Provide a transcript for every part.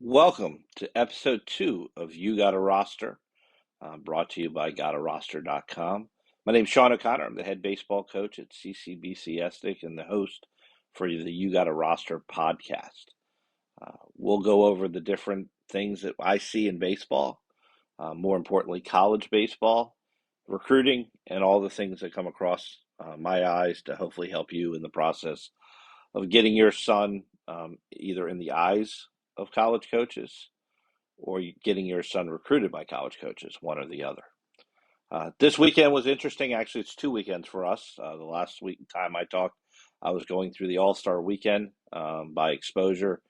Welcome to episode 2 of You Got a Roster, brought to you by GotARoster.com. My name's Sean O'Connor. I'm the head baseball coach at CCBC Estic and the host for the You Got a Roster podcast. We'll go over the different things that I see in baseball, more importantly, college baseball, recruiting, and all the things that come across my eyes to hopefully help you in the process of getting your son either in the eyes of college coaches or getting your son recruited by college coaches, one or the other. This weekend was interesting. Actually, it's 2 weekends for us. The last week time I talked, I was going through the All-Star weekend by exposure.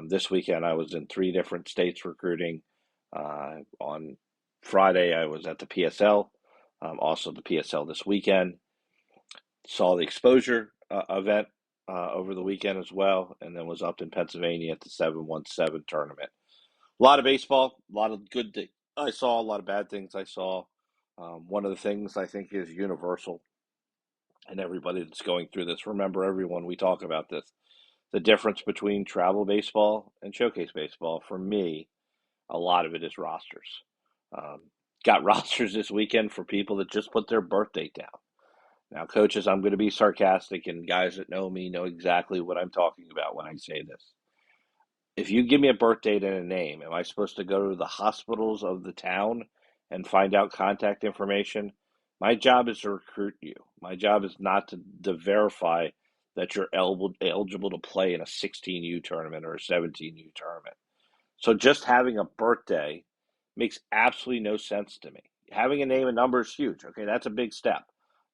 This weekend, I was in 3 different states recruiting. On Friday, I was at the PSL, also the PSL this weekend. Saw the exposure event over the weekend as well, and then was up in Pennsylvania at the 717 tournament. A lot of baseball, a lot of good things I saw, a lot of bad things I saw. One of the things I think is universal, and everybody that's going through this, remember everyone, we talk about this, the difference between travel baseball and showcase baseball. For me, a lot of it is rosters. Um, got rosters this weekend for people that just put their birth date down. Now, coaches, I'm going to be sarcastic, and guys that know me know exactly what I'm talking about when I say this. If you give me a birth date and a name, am I supposed to go to the hospitals of the town and find out contact information? My job is to recruit you. My job is not to verify that you're eligible to play in a 16U tournament or a 17U tournament. So just having a birthday makes absolutely no sense to me. Having a name and number is huge. Okay, that's a big step.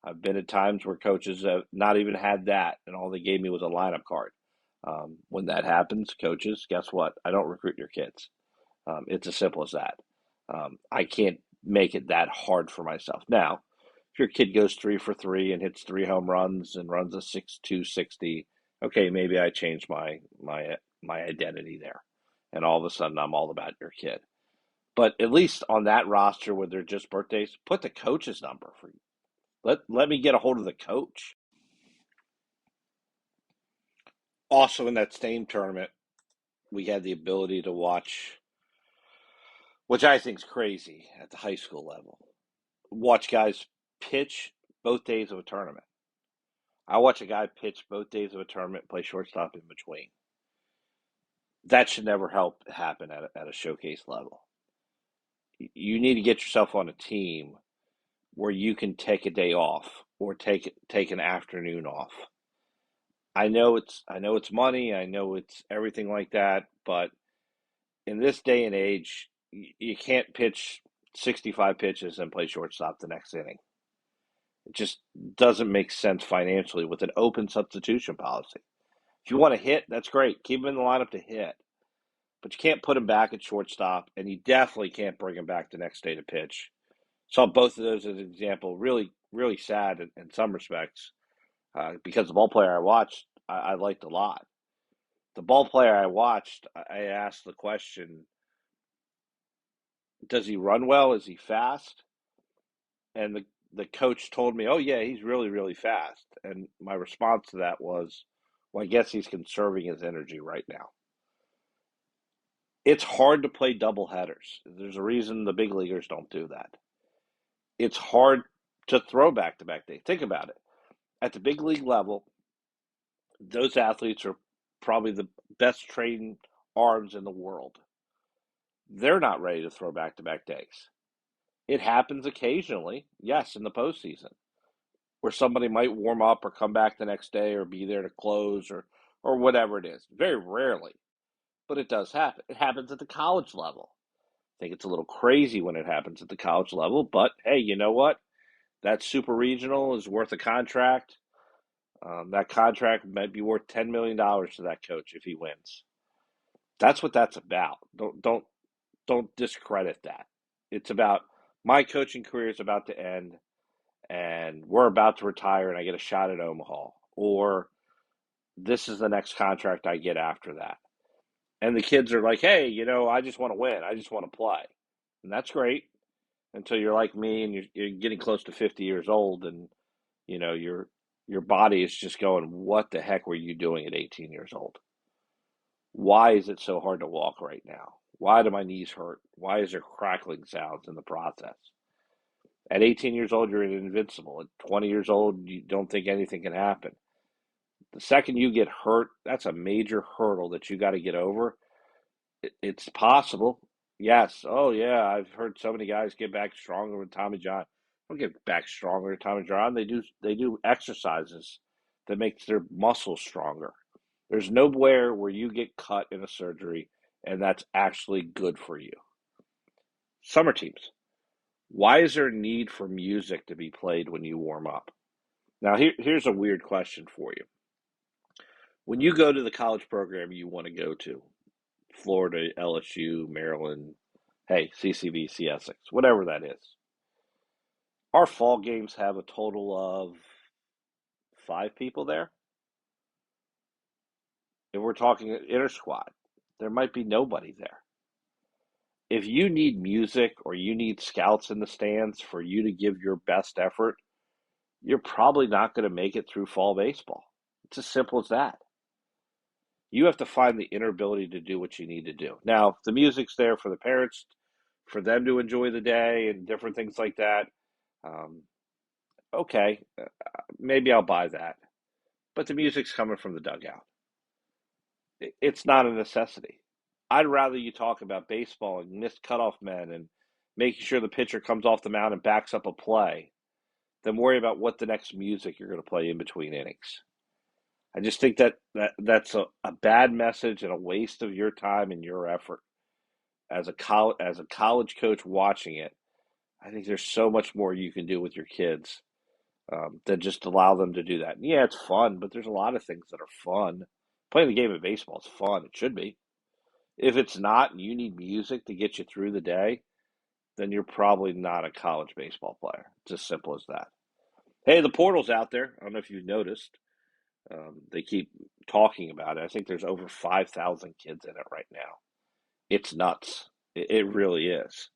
I've been at times where coaches have not even had that, and all they gave me was a lineup card. When that happens, coaches, guess what? I don't recruit your kids. It's as simple as that. I can't make it that hard for myself. Now, if your kid goes 3 for 3 and hits 3 home runs and runs a 6.260, okay, maybe I change my identity there, and all of a sudden I'm all about your kid. But at least on that roster where they're just birthdays, put the coach's number for you. Let me get a hold of the coach. Also, in that same tournament, we had the ability to watch, which I think is crazy at the high school level. Watch guys pitch both days of a tournament. I watch a guy pitch both days of a tournament, play shortstop in between. That should never help happen at a showcase level. You need to get yourself on a team where you can take a day off or take an afternoon off. I know it's money, I know it's everything like that, but in this day and age, you can't pitch 65 pitches and play shortstop the next inning. It just doesn't make sense financially with an open substitution policy. If you want to hit, that's great. Keep him in the lineup to hit. But you can't put him back at shortstop, and you definitely can't bring him back the next day to pitch. Saw both of those as an example. Really, really sad in some respects because the ball player I watched, I liked a lot. The ball player I watched, I asked the question, does he run well? Is he fast? And the coach told me, oh, yeah, he's really, really fast. And my response to that was, well, I guess he's conserving his energy right now. It's hard to play double headers. There's a reason the big leaguers don't do that. It's hard to throw back to back days. Think about it. At the big league level, those athletes are probably the best trained arms in the world. They're not ready to throw back to back days. It happens occasionally, yes, in the postseason, where somebody might warm up or come back the next day or be there to close or whatever it is. Very rarely, but it does happen. It happens at the college level. I think it's a little crazy when it happens at the college level, but hey, you know what? That super regional is worth a contract. That contract might be worth $10 million to that coach if he wins. That's what that's about. Don't discredit that. It's about my coaching career is about to end, and we're about to retire, and I get a shot at Omaha, or this is the next contract I get after that. And the kids are like, hey, I just want to win. I just want to play. And that's great until you're like me and you're getting close to 50 years old and, your body is just going, what the heck were you doing at 18 years old? Why is it so hard to walk right now? Why do my knees hurt? Why is there crackling sounds in the process? At 18 years old, you're invincible. At 20 years old, you don't think anything can happen. The second you get hurt, that's a major hurdle that you got to get over. It's possible. Yes. Oh, yeah. I've heard so many guys get back stronger with Tommy John. Don't get back stronger with Tommy John. They do exercises that makes their muscles stronger. There's nowhere where you get cut in a surgery and that's actually good for you. Summer teams. Why is there a need for music to be played when you warm up? Now, here's a weird question for you. When you go to the college program you want to go to, Florida, LSU, Maryland, hey, CCB, Essex, whatever that is, our fall games have a total of 5 people there. If we're talking inter squad, there might be nobody there. If you need music or you need scouts in the stands for you to give your best effort, you're probably not going to make it through fall baseball. It's as simple as that. You have to find the inner ability to do what you need to do. Now, if the music's there for the parents, for them to enjoy the day and different things like that, um, okay, maybe I'll buy that. But the music's coming from the dugout. It's not a necessity. I'd rather you talk about baseball and missed cutoff men and making sure the pitcher comes off the mound and backs up a play than worry about what the next music you're going to play in between innings. I just think that's a bad message and a waste of your time and your effort as a college coach watching it. I think there's so much more you can do with your kids than just allow them to do that. And yeah, it's fun, but there's a lot of things that are fun. Playing the game of baseball is fun. It should be. If it's not, and you need music to get you through the day, then you're probably not a college baseball player. It's as simple as that. Hey, the portal's out there. I don't know if you've noticed. They keep talking about it. I think there's over 5,000 kids in it right now. It's nuts. It really is.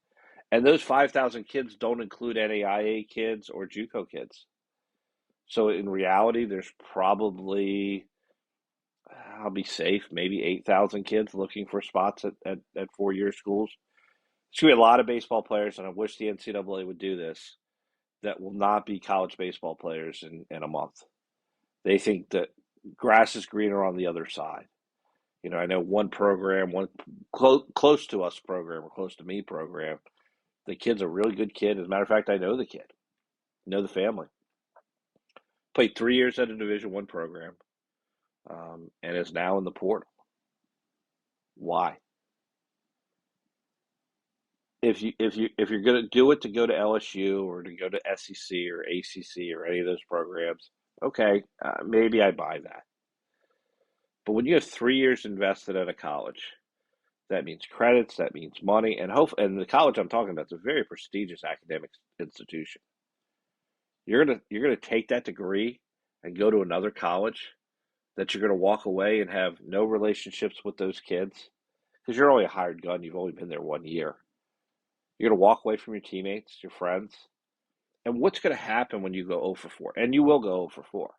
And those 5,000 kids don't include NAIA kids or JUCO kids. So in reality, there's probably, I'll be safe, maybe 8,000 kids looking for spots at 4-year schools. There's going to be a lot of baseball players, and I wish the NCAA would do this, that will not be college baseball players in a month. They think that grass is greener on the other side. I know one program, one close to us program, or close to me program, the kid's a really good kid. As a matter of fact, I know the kid, know the family. Played 3 years at a Division I program, and is now in the portal. Why? If you're going to do it to go to LSU or to go to SEC or ACC or any of those programs, okay, maybe I buy that. But when you have 3 years invested at a college, that means credits, that means money, and the college I'm talking about is a very prestigious academic institution. You're gonna take that degree and go to another college that you're gonna walk away and have no relationships with those kids because you're only a hired gun. You've only been there 1 year. You're gonna walk away from your teammates, your friends, and what's gonna happen when you go 0 for 4? And you will go 0 for 4.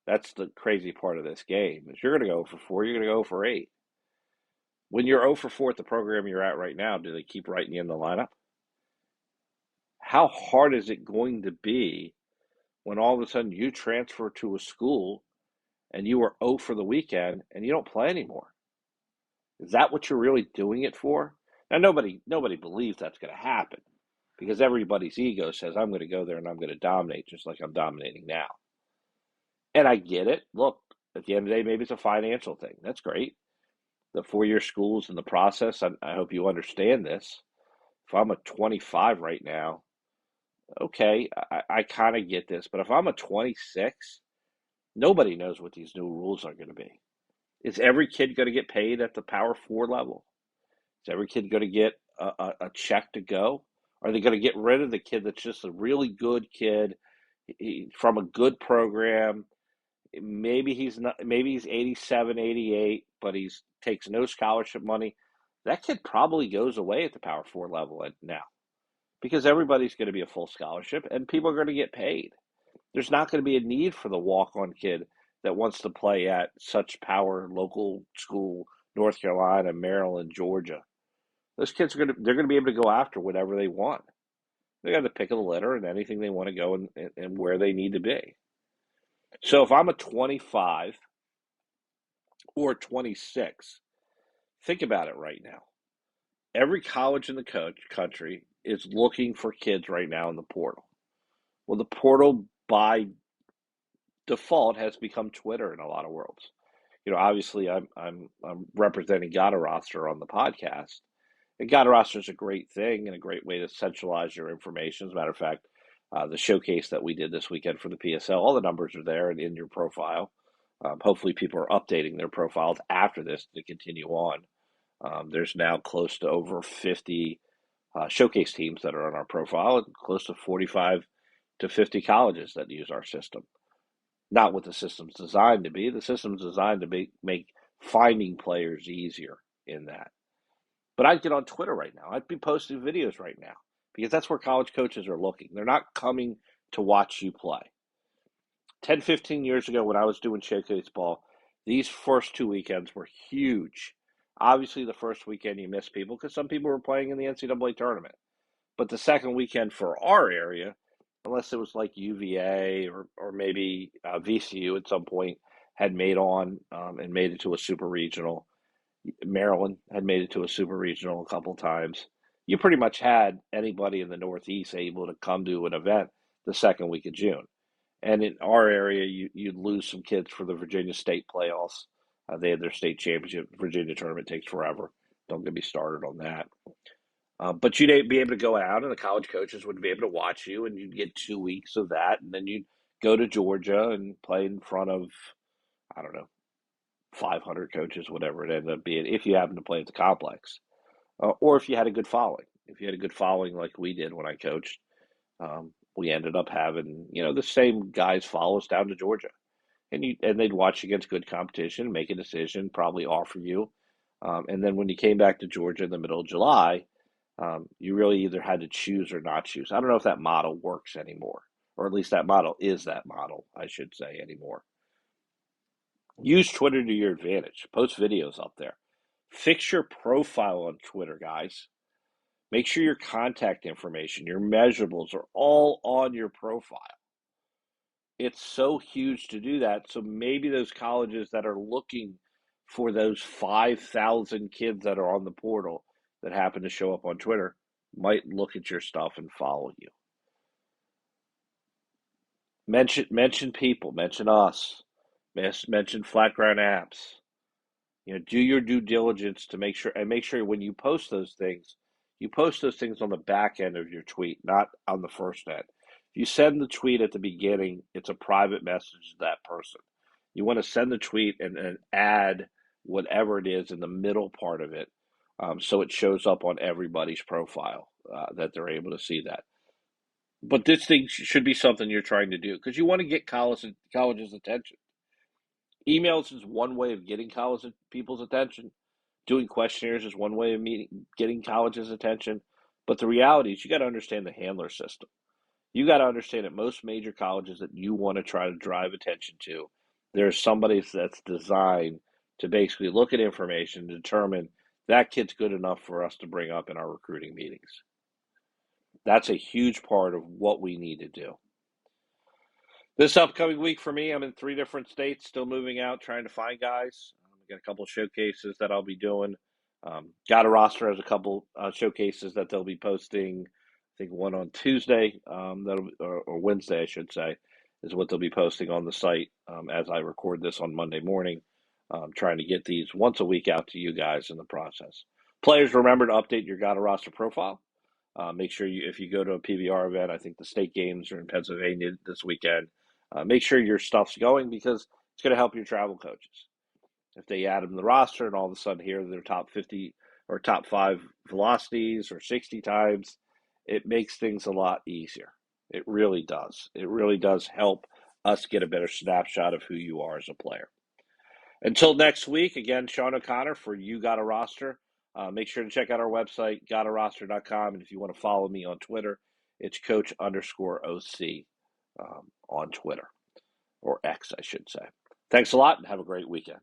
That's the crazy part of this game is you're gonna go 0 for 4. You're gonna go 0 for 8. When you're 0 for 4 at the program you're at right now, do they keep writing you in the lineup? How hard is it going to be when all of a sudden you transfer to a school and you are 0 for the weekend and you don't play anymore? Is that what you're really doing it for? Now, nobody believes that's going to happen because everybody's ego says, I'm going to go there and I'm going to dominate just like I'm dominating now. And I get it. Look, at the end of the day, maybe it's a financial thing. That's great. The 4-year schools and the process, I hope you understand this. If I'm a 25 right now, okay, I kind of get this. But if I'm a 26, nobody knows what these new rules are going to be. Is every kid going to get paid at the Power 4 level? Is every kid going to get a check to go? Are they going to get rid of the kid that's just a really good kid from a good program? Maybe he's not. Maybe he's 87, 88, but he's takes no scholarship money. That kid probably goes away at the Power 4 level now because everybody's going to be a full scholarship and people are going to get paid. There's not going to be a need for the walk-on kid that wants to play at such power local school North Carolina, Maryland, Georgia. Those kids they're gonna be able to go after whatever they want. They got the pick of the litter and anything they want to go and where they need to be. So if I'm a 25 or 26, think about it right now. Every college in the country is looking for kids right now in the portal. Well, the portal by default has become Twitter in a lot of worlds. Obviously, I'm representing Gotta Roster on the podcast, and Gotta Roster is a great thing and a great way to centralize your information. As a matter of fact, the showcase that we did this weekend for the PSL, all the numbers are there and in your profile. Hopefully, people are updating their profiles after this to continue on. There's now close to over 50 showcase teams that are on our profile, and close to 45 to 50 colleges that use our system. Not what the system's designed to be. The system's designed to make finding players easier in that. But I'd get on Twitter right now. I'd be posting videos right now because that's where college coaches are looking. They're not coming to watch you play. 10, 15 years ago when I was doing showcase ball, these first two weekends were huge. Obviously, the first weekend you miss people because some people were playing in the NCAA tournament. But the second weekend for our area, unless it was like UVA or maybe VCU at some point had made and made it to a super regional. Maryland had made it to a super regional a couple times. You pretty much had anybody in the Northeast able to come to an event the second week of June. And in our area, you'd lose some kids for the Virginia State playoffs. They had their state championship. Virginia tournament takes forever. Don't get me started on that. But you'd be able to go out, and the college coaches would be able to watch you, and you'd get 2 weeks of that, and then you'd go to Georgia and play in front of, I don't know, 500 coaches, whatever it ended up being, if you happen to play at the complex, or if you had a good following. If you had a good following like we did when I coached, we ended up having the same guys follow us down to Georgia, and they'd watch against good competition, make a decision, probably offer you, and then when you came back to Georgia in the middle of July. You really either had to choose or not choose. I don't know if that model works anymore, or at least that model is that model, I should say, anymore. Use Twitter to your advantage. Post videos up there. Fix your profile on Twitter, guys. Make sure your contact information, your measurables are all on your profile. It's so huge to do that. So maybe those colleges that are looking for those 5,000 kids that are on the portal that happen to show up on Twitter might look at your stuff and follow you. Mention people, mention us, mention Flat Ground Apps. Do your due diligence to make sure when you post those things, you post those things on the back end of your tweet, not on the first end. If you send the tweet at the beginning, it's a private message to that person. You want to send the tweet and add whatever it is in the middle part of it, so it shows up on everybody's profile, that they're able to see that. But this thing should be something you're trying to do because you want to get college's attention. Emails is one way of getting people's attention. Doing questionnaires is one way of getting college's attention. But the reality is you got to understand the handler system. You got to understand that most major colleges that you want to try to drive attention to, there's somebody that's designed to basically look at information and determine that kid's good enough for us to bring up in our recruiting meetings. That's a huge part of what we need to do. This upcoming week for me, I'm in 3 different states, still moving out, trying to find guys. Got a couple of showcases that I'll be doing. Got a roster as a couple showcases that they'll be posting. I think one on Tuesday, or Wednesday, I should say, is what they'll be posting on the site as I record this on Monday morning. Trying to get these once a week out to you guys in the process. Players, remember to update your Gotta Roster profile. Make sure if you go to a PBR event, I think the state games are in Pennsylvania this weekend. Make sure your stuff's going because it's going to help your travel coaches. If they add them to the roster and all of a sudden here they're top 50 or top 5 velocities or 60 times, it makes things a lot easier. It really does. It really does help us get a better snapshot of who you are as a player. Until next week, again, Sean O'Connor for You Got a Roster. Make sure to check out our website, gottaroster.com. And if you want to follow me on Twitter, it's coach_OC on Twitter, or X, I should say. Thanks a lot and have a great weekend.